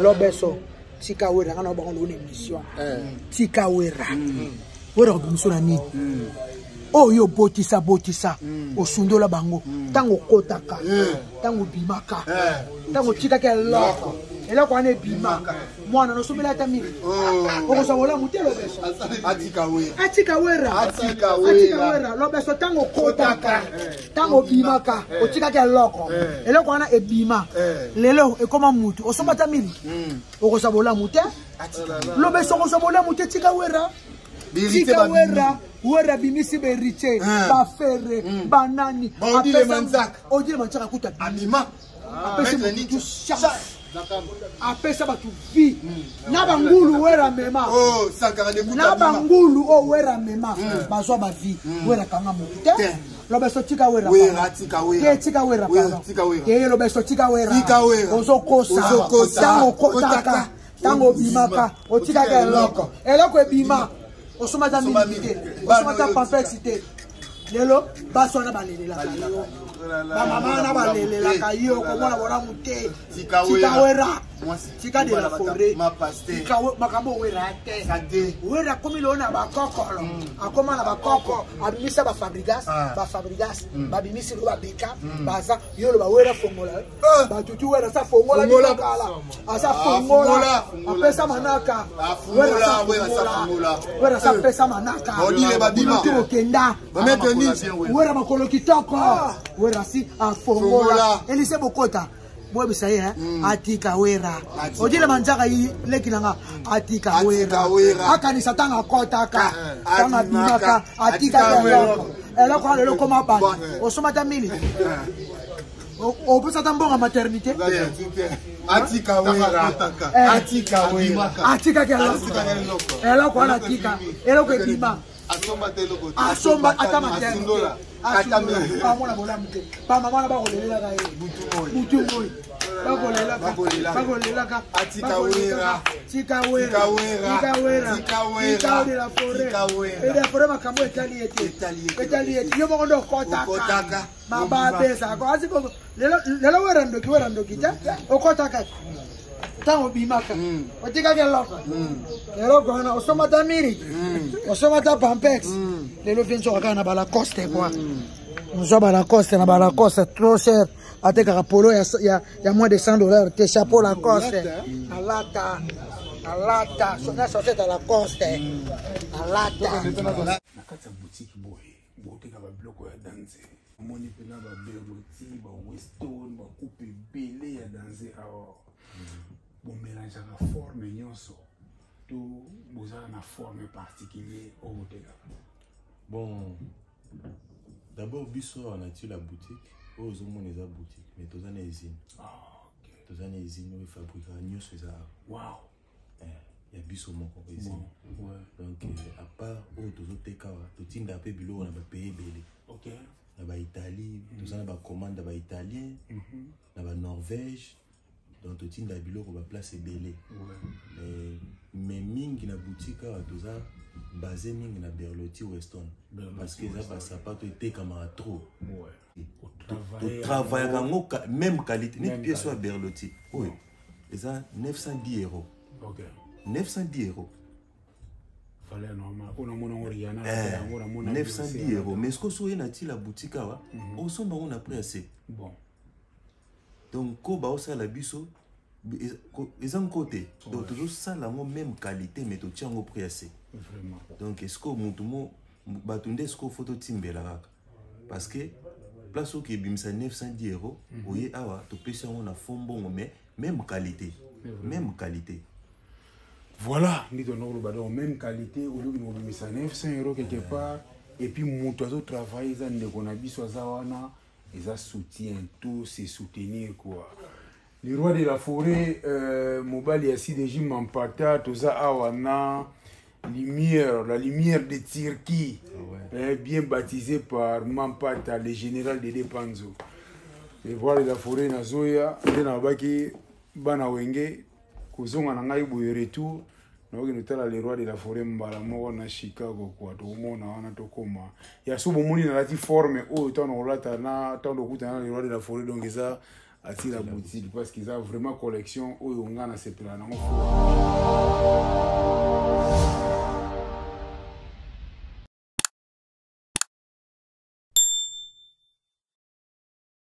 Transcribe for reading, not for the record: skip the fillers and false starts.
Lobeso tika wera ngana ba ngolo émission tika wera wera biso na nini oyo botisa osundola bango tango kotaka tango bimaka tango tika ke loko eloko ane bimaka mwana no somela ta mili okosa bola mutelo beso atika wera lobeso tango kotaka tango bimaka otika ke loko eloko ana ebima lelo ekoma mutu osomba ta mili okosa bola mute lobeso okosa bola mute tika wera tika wera bimisi beriche ba ferre banani odile manzaka kuta bima apesa mutu apesa batu vi na bangulu wera mema na bangulu o wera mema bazwa ba vi wera kanga mutu te lobeso tika wera tika wera ke lobeso tika wera ozo kosa tango kotaka tango bimaka otika ke eloko ebima osomata milité osomata complexité lelo basona balelela kayo ba mama na balelela kayo ko mona bona muté tika wera tika de la forêt tika makambo wera te wera komi lona ba kokolo akoma na ba koko abimisa ba fabrigas ba bimisi lo ba beka baza yolo ba wera fongola ba tutu wera sa fongola kala asa fongola apesa manaka wera sa pesa manaka odile ba bima to kenda ba mettre ni wera makolo kitoko wera si afongola elise bokota moi bisaye atika wera odile manjaka yi lekinanga atika wera akanisa tanga kotaka tanga bimaka atika wera eloko alelo koma pa osomata mili obusa tambonga maternité atika wera atika eloko ala atika eloko ebima asomba ata maternité pamona bola mute pamama na bakolela ka butu moy bakolela ka tika wera de la forêt et la forêt makambo etali yo moko ndo kotaka mababe sa ko aziko lelo wera ndoki ta okotaka tango bimaka otika ke loko eloko wana osomata miri osomata pampex lelo vinso kana bala coste quoi nous avons la coste na bala coste trop cher ateka polo ya moins de $100 te chapeau la coste alata sona soseta la coste alata na kati ya boutique boy teka ba biloko ya danse moni pena ba beroti ba weston ba coupe belé ya danse alors bon mélange la forme nyonso tout vous avez une forme particulière au boutique. Bon, d'abord biso on a tué la boutique aux hommes les boutique mais tous en usine. Ah OK. Tous en usine nous fabriquons nyonso ça. Wow. Il y a biso mon usine. Ouais. Donc à part au tous teka tout tinda pe bilo on a payé belé. OK. Na ba Italie, tous en ba commande ba italien, na ba Norvège. Donc tout tinda bilo ko ba place belé. Ouais. Mais mingi na boutique tout ça basé mingi na Berlotti Weston parce que ça ça pas été comme trop. Ouais. Au travail même qualité ni pièce soit Berlotti. Oui. Et ça 910 €. OK. 910 €. Fallait normal. On a mon Oriana, 910 €. Mais ce que soit na la boutique là, on s'en on a pris assez. Bon. Donc ko ba osa la biso ils ont côté donc toujours ça la même qualité mais tu tiens au prix assez vraiment. Donc est-ce que mutumo batunde est-ce que photo timbela parce que place qui bimsa 910 €, oui awa to pesa on a fond bon mais même qualité. Voilà, nous avons même qualité au lieu de nous bimsa 900 € quelque part et puis mutu azo travailler ça ndeko na biso zawana ils a soutien tout c'est soutenir quoi. Le roi de la forêt mobile ici de Jim Mampata tout ça awana lumière, la lumière de Turquie, bien baptisé par Mampata, le général de Depanzo. Le roi de la forêt Nazoya, Denabaki, Banawenge, Kozonga Nangai Boyeretu, le roi de la forêt Mbalamo na Chicago, quoi, tout le monde a un tokoma. Il y a souvent mon inalati forme, oh, tant on l'a, tant le roi de la forêt, donc ça. attire la boutique parce qu'ils ont vraiment collection où on a cette là.